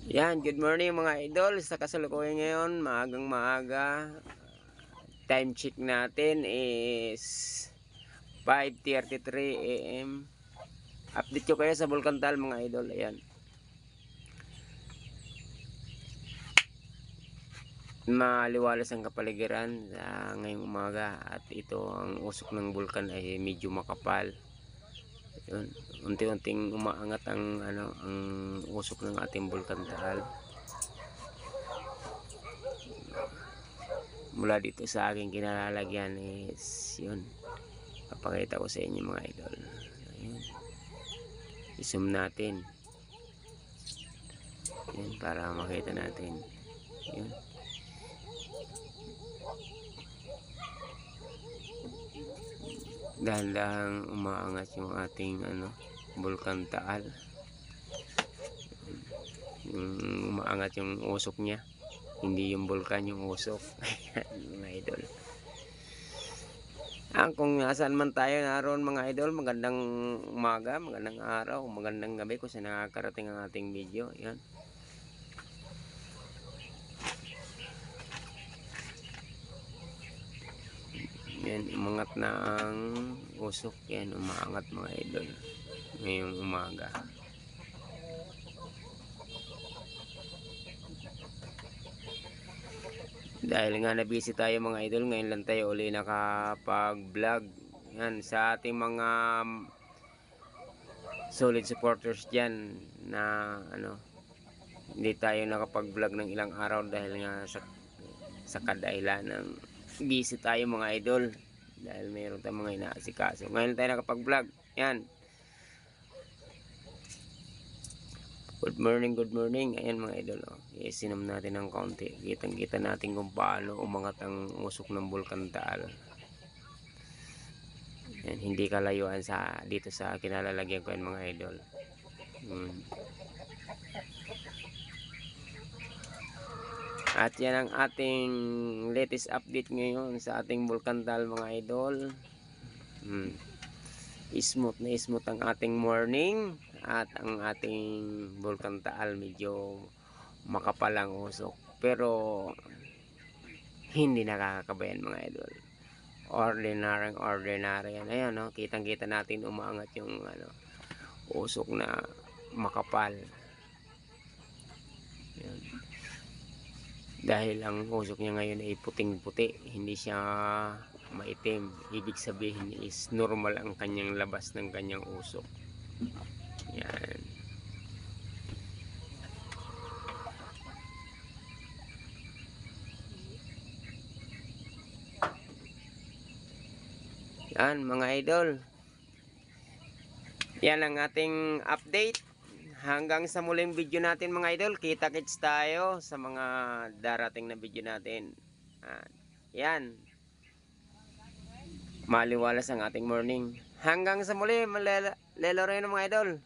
Yan, good morning mga idol. Sa kasalukuyan ngayon, maagang maaga. Time check natin is 5:33 AM. Update ko kayo sa Bulkantal mga idol. Ayan. Maliwalas ang kapaligiran sa ngayong umaga at ito ang usok ng bulkan ay medyo makapal. Yun, unti-unting umaangat ang ang usok ng ating Bulkantal. Mula dito sa aking kinalalagyan is yun, papakita ko sa inyo mga idol. Ayun. I-zoom natin yun para makita natin yun. Dahan-dahang umaangat yung ating Bulkan Taal. Yung umaangat yung usok niya, hindi yung bulkan yung usok. Mga idol, kung nasaan man tayo naroon mga idol, magandang umaga, magandang araw, magandang gabi kung saan nakakarating ang ating video. Yan. Yan, umangat na ang usok. Yan, umaangat mga idol ngayong umaga. Dahil nga na busy tayo mga idol, ngayon lang tayo uli nakapag-vlog. Yan, sa ating mga solid supporters dyan na hindi tayo nakapag-vlog ng ilang araw dahil nga sa kadahilan ng busy tayo mga idol, dahil mayroon tayong mga inaasikaso. Ngayon tayo nakapag-vlog. Yan, good morning, good morning. Ayan mga idol, isinom natin ng kaunti. Kitang kita natin kung paano umangat ang usok ng Bulkan Taal. Yan, hindi kalayuan sa dito sa kinalalagyan ko yan mga idol. At yan ang ating latest update ngayon sa ating Bulkan Taal mga idol. Smooth na smooth ang ating morning at ang ating Bulkan Taal medyo makapalang usok, pero hindi nakakakabayan mga idol. Ordinary yan. Ayan, no? Kitang kita natin umaangat yung usok na makapal. Ayan. Dahil ang usok niya ngayon ay puting-puti, hindi siya maitim. Ibig sabihin is normal ang kanyang labas ng kanyang usok. Yan. Yan mga idol, yan ang ating update. Hanggang sa muling video natin mga idol, kita-kits tayo sa mga darating na video natin. Yan, maliwalas ang ating morning. Hanggang sa muli, Lelo Reno mga idol.